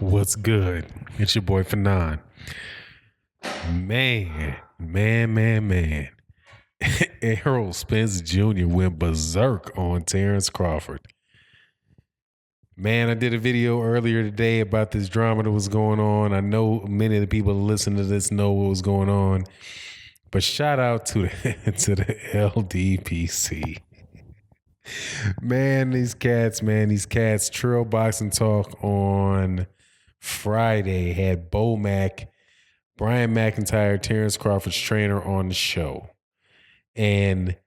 What's good? It's your boy Fanon. Man. Errol Spence Jr. went berserk on Terence Crawford. Man, I did a video earlier today about this drama that was going on. I know many of the people that listen to this know what was going on. But shout out to the LDPC. These cats. Trail Boxing Talk on Friday had Brian McIntyre, Terence Crawford's trainer, on the show. And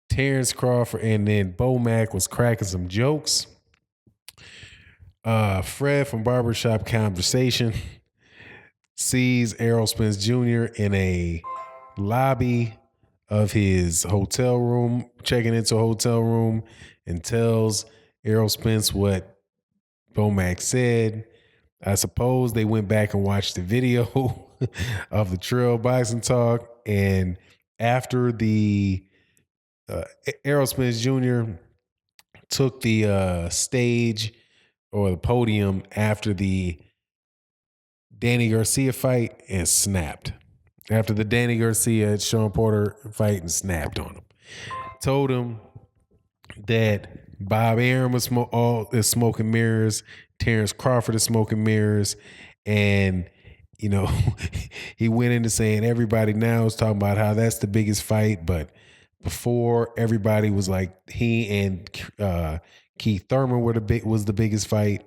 Terence Crawford and then Bo Mack was cracking some jokes. Fred from Barbershop Conversation sees Errol Spence Jr. in a lobby of his hotel room, checking into a hotel room, and tells Errol Spence what Bo Mack said. I suppose they went back and watched the video of the Trail Boxing Talk, and after the Errol Spence Jr. took the stage or the podium after the Danny Garcia fight and snapped. After the Danny Garcia Sean Porter fight and snapped on him. Told him that Bob Arum is smoking mirrors, Terence Crawford is smoking mirrors, and he went into saying everybody now is talking about how that's the biggest fight, but before everybody was like he and Keith Thurman was the biggest fight.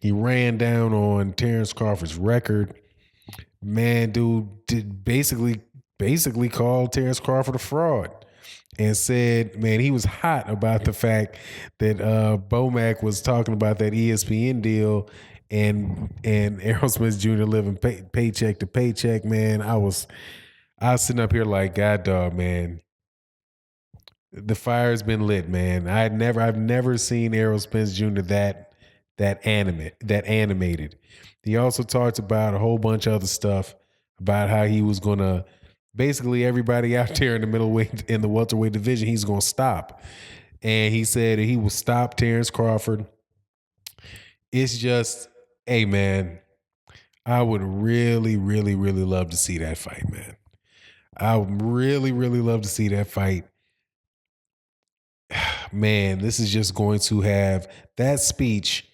He ran down on Terence Crawford's record. Man, dude did basically called Terence Crawford a fraud and said, man, he was hot about the fact that Bo Mack was talking about that ESPN deal and Errol Spence Jr. living paycheck to paycheck. Man, I was sitting up here like, God dog, man. The fire's been lit, man. I've never seen Errol Spence Jr. that animated. He also talked about a whole bunch of other stuff about how he was gonna basically everybody out there in the middleweight in the welterweight division, he's gonna stop. And he said he will stop Terence Crawford. It's just, hey man, I would really, really, really love to see that fight, man. I would really, really love to see that fight. Man, this is just going to have that speech.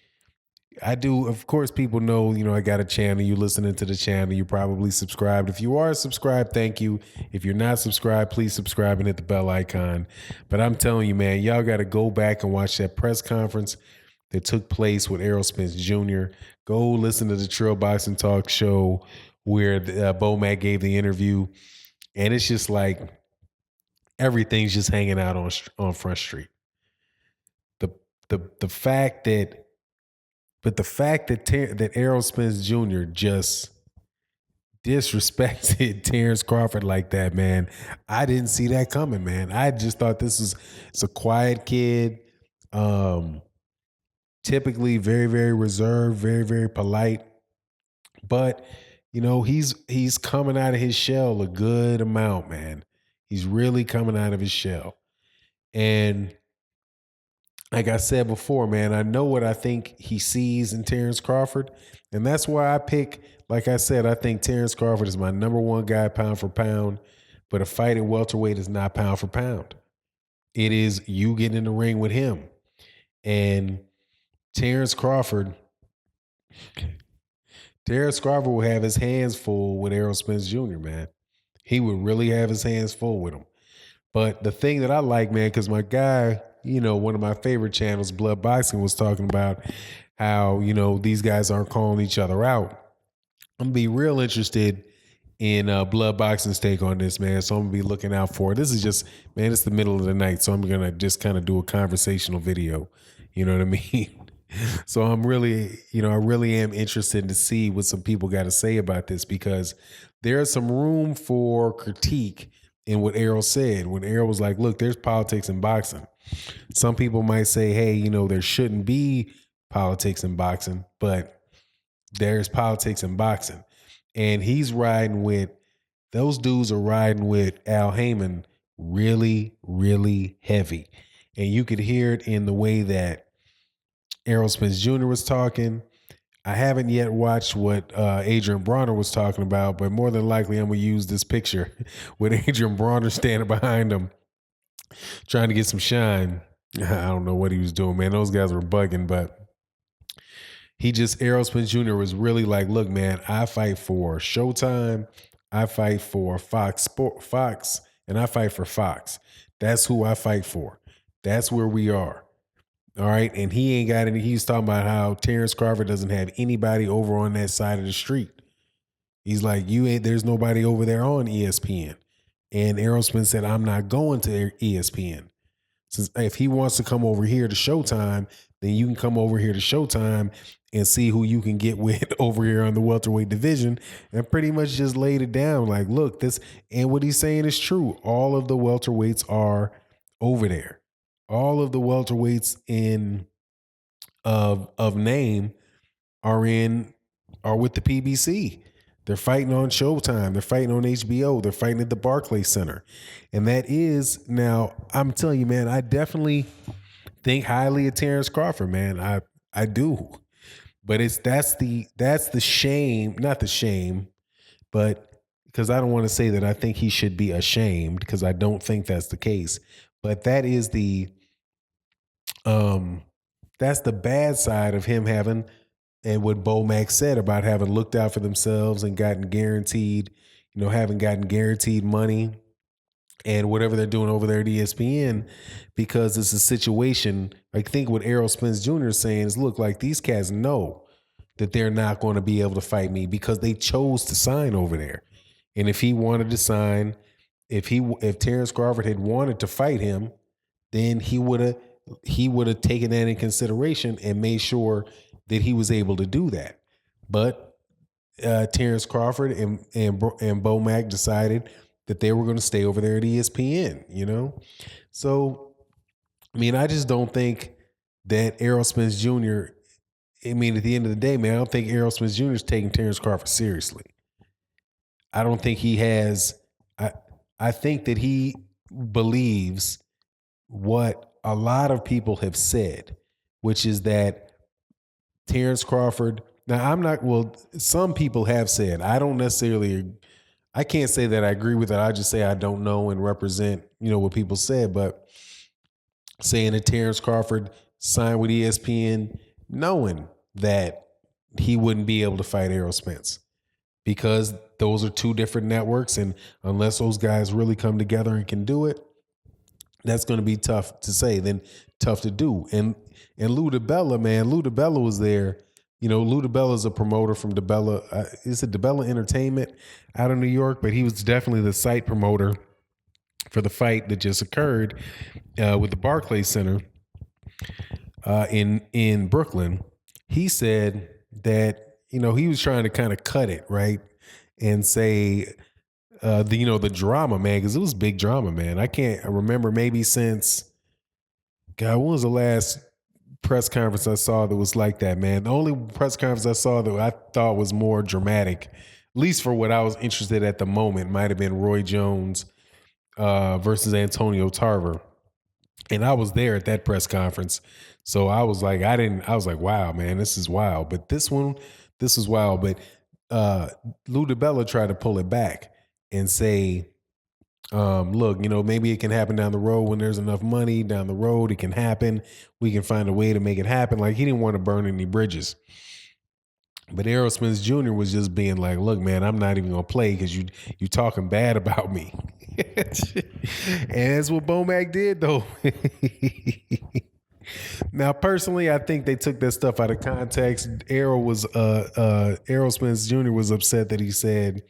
I do, of course, people know, I got a channel. You listening to the channel, you probably subscribed. If you are subscribed, thank you. If you're not subscribed, please subscribe and hit the bell icon. But I'm telling you, man, y'all got to go back and watch that press conference that took place with Errol Spence Jr. Go listen to the Trail Boxing Talk show where Bo Mack gave the interview. And it's just like everything's just hanging out on Front Street. The fact that that Errol Spence Jr. just disrespected Terence Crawford like that, man, I didn't see that coming, man. I just thought it's a quiet kid, typically very, very reserved, very, very polite, but he's coming out of his shell a good amount, man. He's really coming out of his shell, and like I said before, man, I know what I think he sees in Terence Crawford. And that's why I pick, like I said, I think Terence Crawford is my number one guy pound for pound. But a fight at welterweight is not pound for pound. It is you getting in the ring with him. And Terence Crawford will have his hands full with Errol Spence Jr., man. He would really have his hands full with him. But the thing that I like, man, because my guy, one of my favorite channels, Blood Boxing, was talking about how, these guys aren't calling each other out. I'm going to be real interested in Blood Boxing's take on this, man. So I'm going to be looking out for it. This is just, man, it's the middle of the night. So I'm going to just kind of do a conversational video. You know what I mean? So I'm really, I really am interested to see what some people got to say about this, because there's some room for critique in what Errol said. When Errol was like, look, there's politics in boxing. Some people might say, hey, there shouldn't be politics in boxing, but there's politics in boxing. And those dudes are riding with Al Heyman really, really heavy. And you could hear it in the way that Errol Spence Jr. was talking. I haven't yet watched what Adrian Bronner was talking about, but more than likely I'm gonna use this picture with Adrian Bronner standing behind him, trying to get some shine. I don't know what he was doing, man. Those guys were bugging, but Errol Spence Jr. was really like, look, man, I fight for Showtime, I fight for Fox, and I fight for Fox. That's who I fight for. That's where we are. All right. And he ain't got any. He's talking about how Terence Crawford doesn't have anybody over on that side of the street. He's like, there's nobody over there on ESPN. And Errol Spence said, I'm not going to ESPN. Since if he wants to come over here to Showtime, then you can come over here to Showtime and see who you can get with over here on the welterweight division, and pretty much just laid it down. Like, look, this, and what he's saying is true. All of the welterweights are over there. All of the welterweights of name are with the PBC. They're fighting on Showtime. They're fighting on HBO. They're fighting at the Barclays Center. And that is, now, I'm telling you, man, I definitely think highly of Terence Crawford, man. I do. But that's the shame, not the shame, but because I don't want to say that I think he should be ashamed, because I don't think that's the case. But that is that's the bad side of him having, and what Bo Mack said about having looked out for themselves and having gotten guaranteed money and whatever they're doing over there at ESPN, because it's a situation. I think what Errol Spence Jr. is saying is, look, like, these cats know that they're not going to be able to fight me because they chose to sign over there. And if he wanted to sign, if Terence Crawford had wanted to fight him, then he would have taken that in consideration and made sure that he was able to do that. But Terence Crawford and Bo Mack decided that they were going to stay over there at ESPN, So, I mean, I just don't think that Errol Spence Jr., I mean, at the end of the day, man, I don't think Errol Spence Jr. is taking Terence Crawford seriously. I don't think he has. I think that he believes what a lot of people have said, which is that Terence Crawford. Now, some people have said, I can't say that I agree with it. I just say I don't know and represent, what people said. But saying that Terence Crawford signed with ESPN, knowing that he wouldn't be able to fight Errol Spence, because those are two different networks. And unless those guys really come together and can do it, that's going to be tough to say, then tough to do. And Lou DiBella, man, Lou DiBella was there. Lou DiBella is a promoter from DiBella. Is it DiBella Entertainment out of New York? But he was definitely the site promoter for the fight that just occurred with the Barclays Center in Brooklyn. He said that, he was trying to kind of cut it, right? And say, the drama, man, because it was big drama, man. I can't remember, maybe since, God, when was the last press conference I saw that was like that, man? The only press conference I saw that I thought was more dramatic, at least for what I was interested at the moment, might have been Roy Jones versus Antonio Tarver. And I was there at that press conference. So I was like, wow, man, this is wild. But this is wild. But Lou DiBella tried to pull it back and say, look, maybe it can happen down the road when there's enough money down the road. It can happen. We can find a way to make it happen. Like, he didn't want to burn any bridges. But Errol Spence Jr. was just being like, look, man, I'm not even going to play because you talking bad about me. And that's what Bo Mack did, though. Now, personally, I think they took that stuff out of context. Errol Spence Jr. was upset that he said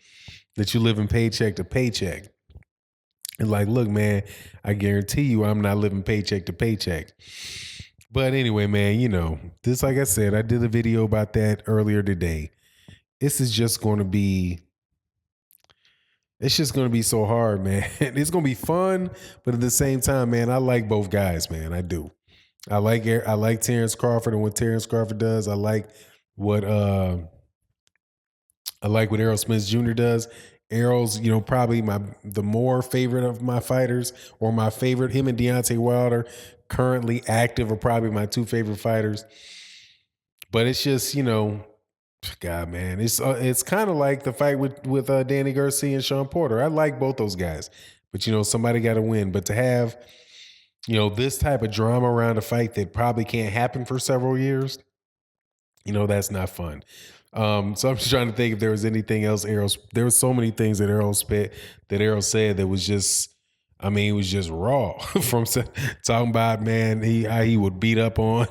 that you live in paycheck to paycheck. And like, look, man, I guarantee you I'm not living paycheck to paycheck. But anyway, man, this, like I said, I did a video about that earlier today. It's just going to be so hard, man. It's going to be fun, but at the same time, man, I like both guys, man. I do. I like Terence Crawford and what Terence Crawford does. I like what Errol Spence Jr. does. Errol's, probably the more favorite of my fighters, or my favorite. Him and Deontay Wilder, currently active, are probably my two favorite fighters. But it's just, God, man, it's kind of like the fight with Danny Garcia and Sean Porter. I like both those guys, but somebody got to win. But to have this type of drama around a fight that probably can't happen for several years, that's not fun. So I'm just trying to think if there was anything else. There were so many things that Errol said that was just, I mean, it was just raw from talking about, man, how he would beat up on.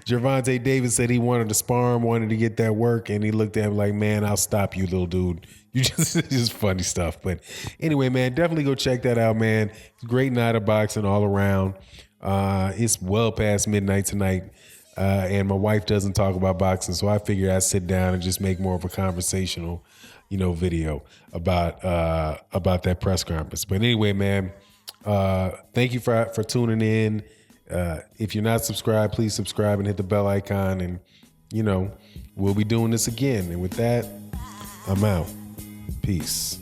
Gervonta Davis said he wanted to spar him, wanted to get that work, and he looked at him like, man, I'll stop you, little dude. You just funny stuff. But anyway, man, definitely go check that out, man. Great night of boxing all around. It's well past midnight tonight. And my wife doesn't talk about boxing, so I figured I'd sit down and just make more of a conversational, video about that press conference. But anyway, man, thank you for tuning in. If you're not subscribed, please subscribe and hit the bell icon, and we'll be doing this again. And with that, I'm out. Peace.